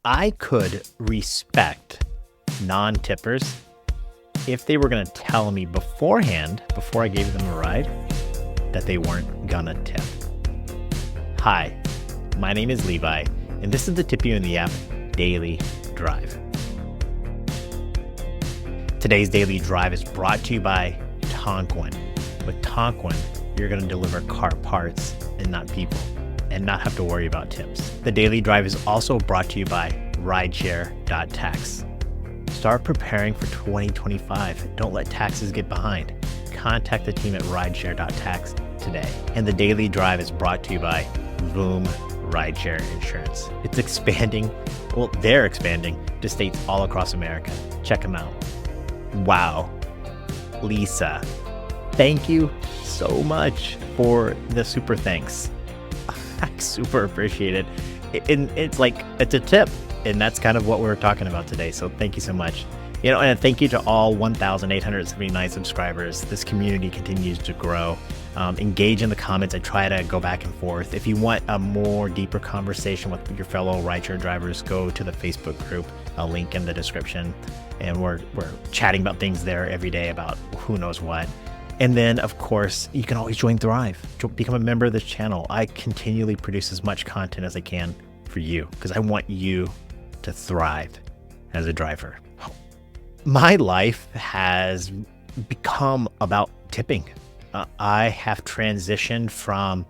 I could respect non-tippers if they were going to tell me beforehand, before I gave them a ride, that they weren't gonna tip. Hi, my name is Levi, and this is the Tip You in the App Daily Drive. Today's Daily Drive is brought to you by Tonquin. With Tonquin, you're going to deliver car parts and not people, and not have to worry about tips. The Daily Drive is also brought to you by Rideshare.tax. Start preparing for 2025. Don't let taxes get behind. Contact the team at Rideshare.tax today. And the Daily Drive is brought to you by VOOM Rideshare Insurance. It's expanding. Well, they're expanding to states all across America. Check them out. Wow. Lisa, thank you so much for the super thanks. I super appreciate it. And it's a tip. And that's kind of what we're talking about today. So thank you so much. And thank you to all 1,879 subscribers. This community continues to grow. Engage in the comments. I try to go back and forth. If you want a more deeper conversation with your fellow rideshare drivers, go to the Facebook group, a link in the description. And we're chatting about things there every day about who knows what. And then, of course, you can always join Thrive. Become a member of this channel. I continually produce as much content as I can for you because I want you to thrive as a driver. My life has become about tipping. I have transitioned from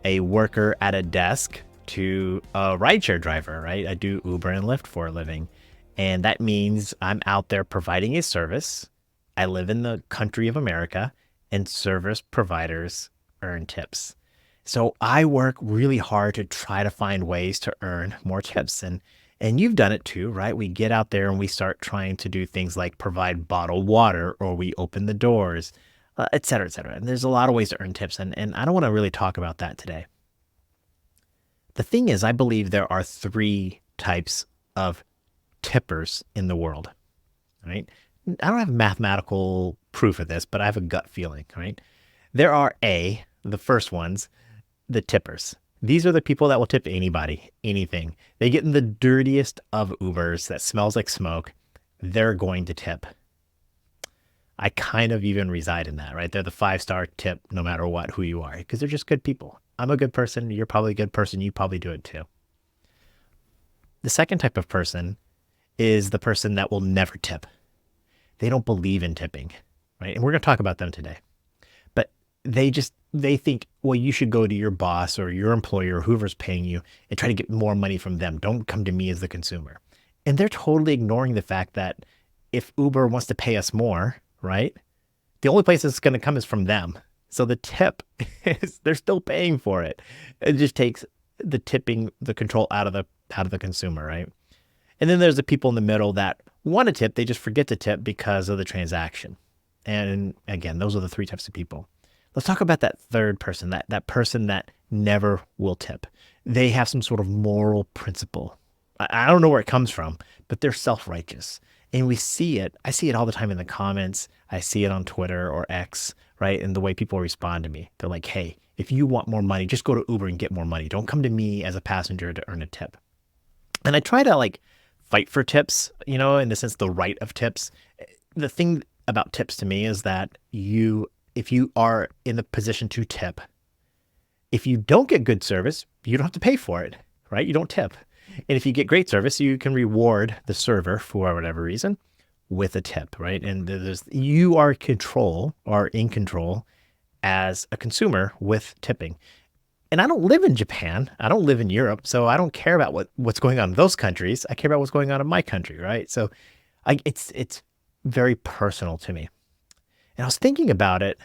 a worker at a desk to a rideshare driver, right? I do Uber and Lyft for a living. And that means I'm out there providing a service. I live in the country of America, and service providers earn tips. So I work really hard to try to find ways to earn more tips. And you've done it too, right? We get out there and we start trying to do things like provide bottled water, or we open the doors, et cetera, et cetera. And there's a lot of ways to earn tips. And I don't want to really talk about that today. The thing is, I believe there are three types of tippers in the world, right? I don't have mathematical proof of this, but I have a gut feeling, right? There are the first ones, the tippers. These are the people that will tip anybody, anything. They get in the dirtiest of Ubers that smells like smoke. They're going to tip. I kind of even reside in that, right? They're the 5-star tip no matter what, who you are, because they're just good people. I'm a good person. You're probably a good person. You probably do it too. The second type of person is the person that will never tip. They don't believe in tipping, right? And we're going to talk about them today. But they think, well, you should go to your boss or your employer or whoever's paying you and try to get more money from them. Don't come to me as the consumer. And they're totally ignoring the fact that if Uber wants to pay us more, right? The only place it's going to come is from them. So the tip is, they're still paying for it. It just takes the tipping, the control out of the consumer, right? And then there's the people in the middle that want to tip. They just forget to tip because of the transaction. And again, those are the three types of people. Let's talk about that third person, that person that never will tip. They have some sort of moral principle. I don't know where it comes from, but they're self-righteous. And we see it. I see it all the time in the comments. I see it on Twitter or X, right? And the way people respond to me. They're like, hey, if you want more money, just go to Uber and get more money. Don't come to me as a passenger to earn a tip. And I try to fight for tips, in the sense, the right of tips. The thing about tips to me is that if you are in the position to tip, if you don't get good service, you don't have to pay for it, right? You don't tip. And if you get great service, you can reward the server for whatever reason with a tip, right? And you are in control as a consumer with tipping. And I don't live in Japan. I don't live in Europe. So I don't care about what's going on in those countries. I care about what's going on in my country, right? So it's very personal to me. And I was thinking about it.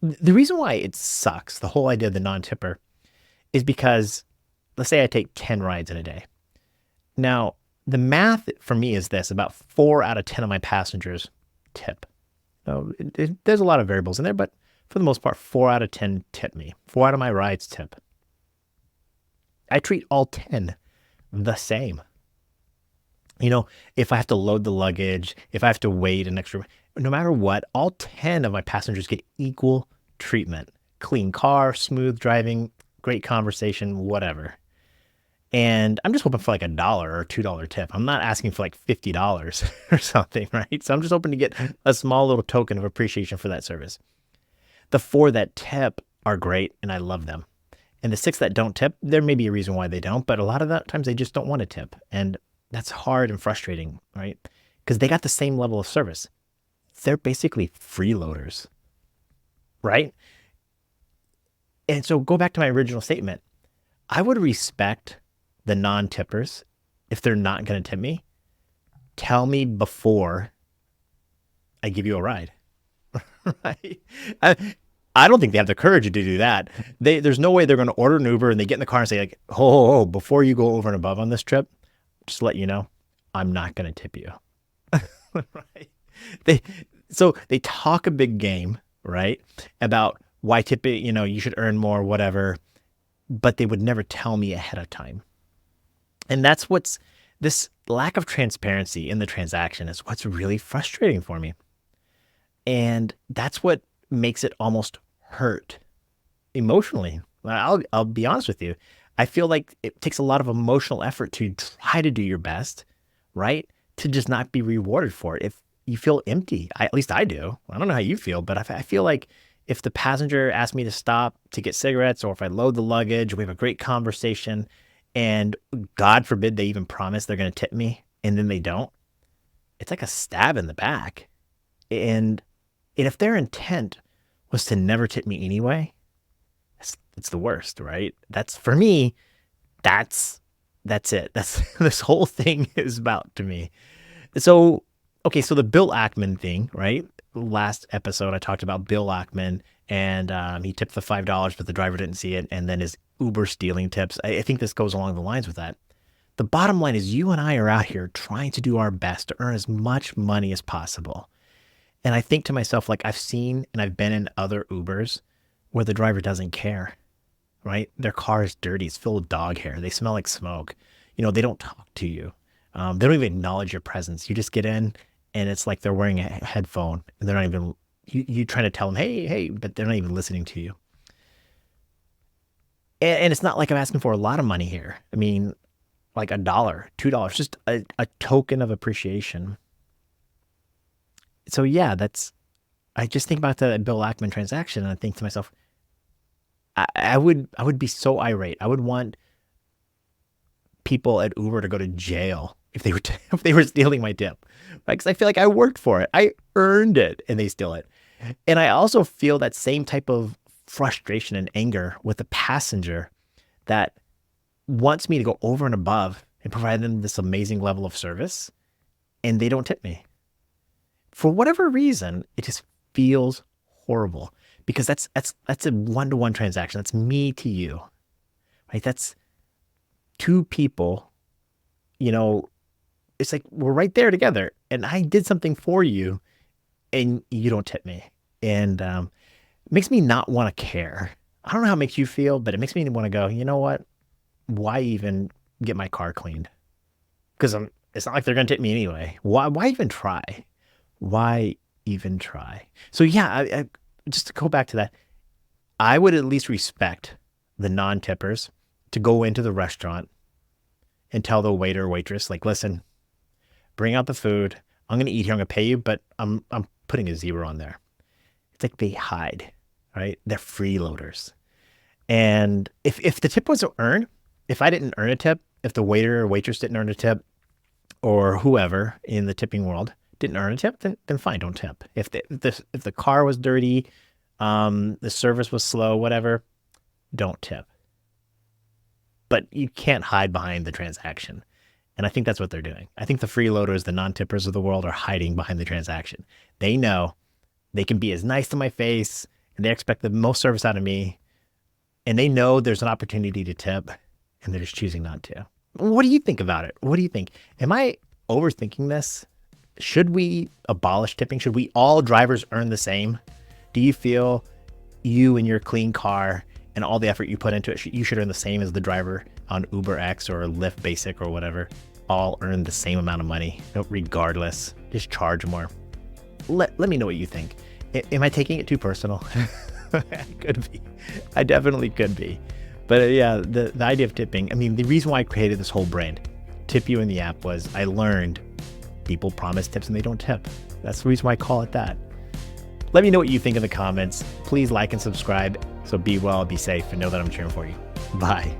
The reason why it sucks, the whole idea of the non-tipper, is because let's say I take 10 rides in a day. Now, the math for me is this: about 4 out of 10 of my passengers tip. Now, there's a lot of variables in there, but for the most part, 4 out of 10 tip me. 4 out of my rides tip. I treat all 10 the same. If I have to load the luggage, if I have to wait an extra, no matter what, all 10 of my passengers get equal treatment. Clean car, smooth driving, great conversation, whatever. And I'm just hoping for like $1 or $2 tip. I'm not asking for like $50 or something, right? So I'm just hoping to get a small little token of appreciation for that service. The 4 that tip are great and I love them. And the 6 that don't tip, there may be a reason why they don't, but a lot of the times they just don't want to tip. And that's hard and frustrating, right? Because they got the same level of service. They're basically freeloaders, right? And so go back to my original statement. I would respect the non-tippers if they're not going to tip me. Tell me before I give you a ride, right? I don't think they have the courage to do that. There's no way they're going to order an Uber and they get in the car and say like, oh, before you go over and above on this trip, just to let you know, I'm not going to tip you, right? So they talk a big game, right? About why tip it, you should earn more, whatever, but they would never tell me ahead of time. And that's this lack of transparency in the transaction is what's really frustrating for me. And that's what makes it almost hurt emotionally. I'll be honest with you. I feel like it takes a lot of emotional effort to try to do your best, right? To just not be rewarded for it. If you feel empty, at least I do. I don't know how you feel, but I feel like if the passenger asks me to stop to get cigarettes, or if I load the luggage, we have a great conversation, and God forbid they even promise they're going to tip me, and then they don't, it's like a stab in the back. And if their intent was to never tip me anyway, it's the worst, right? That's, for me, that's it. That's this whole thing is about to me. So, okay, so the Bill Ackman thing, right? Last episode, I talked about Bill Ackman, and he tipped the $5, but the driver didn't see it, and then his Uber stealing tips. I think this goes along the lines with that. The bottom line is you and I are out here trying to do our best to earn as much money as possible. And I think to myself, like, I've seen and I've been in other Ubers where the driver doesn't care, right? Their car is dirty. It's filled with dog hair. They smell like smoke. They don't talk to you. They don't even acknowledge your presence. You just get in and it's like they're wearing a headphone and they're not even, you trying to tell them, hey, but they're not even listening to you. And it's not like I'm asking for a lot of money here. I mean, like $1, $2, just a token of appreciation. So yeah, I just think about the Bill Ackman transaction and I think to myself, I would be so irate. I would want people at Uber to go to jail if they were stealing my tip, right? Because I feel like I worked for it. I earned it and they steal it. And I also feel that same type of frustration and anger with the passenger that wants me to go over and above and provide them this amazing level of service, and they don't tip me. For whatever reason, it just feels horrible because that's a one-to-one transaction. That's me to you, right? That's two people, it's like we're right there together and I did something for you and you don't tip me. And it makes me not want to care. I don't know how it makes you feel, but it makes me want to go, you know what? Why even get my car cleaned? Because it's not like they're going to tip me anyway. Why even try? Why even try? So yeah, I just to go back to that, I would at least respect the non-tippers to go into the restaurant and tell the waiter or waitress, like, listen, bring out the food. I'm going to eat here. I'm going to pay you, but I'm putting a 0 on there. It's like they hide, right? They're freeloaders. And if the tip was earned, if I didn't earn a tip, if the waiter or waitress didn't earn a tip, or whoever in the tipping world didn't earn a tip, then fine, don't tip. If the car was dirty, the service was slow, whatever, don't tip. But you can't hide behind the transaction. And I think that's what they're doing. I think the freeloaders, the non-tippers of the world, are hiding behind the transaction. They know they can be as nice to my face and they expect the most service out of me. And they know there's an opportunity to tip and they're just choosing not to. What do you think about it? What do you think? Am I overthinking this? Should we abolish tipping? Should we all drivers earn the same? Do you feel you and your clean car and all the effort you put into it, you should earn the same as the driver on Uber X or Lyft Basic or whatever, all earn the same amount of money, regardless, just charge more? Let me know what you think. Am I taking it too personal? I could be. I definitely could be. But yeah, the idea of tipping, I mean, the reason why I created this whole brand, Tip You in the app, was I learned people promise tips and they don't tip. That's the reason why I call it that. Let me know what you think in the comments. Please like and subscribe. So be well, be safe, and know that I'm cheering for you. Bye.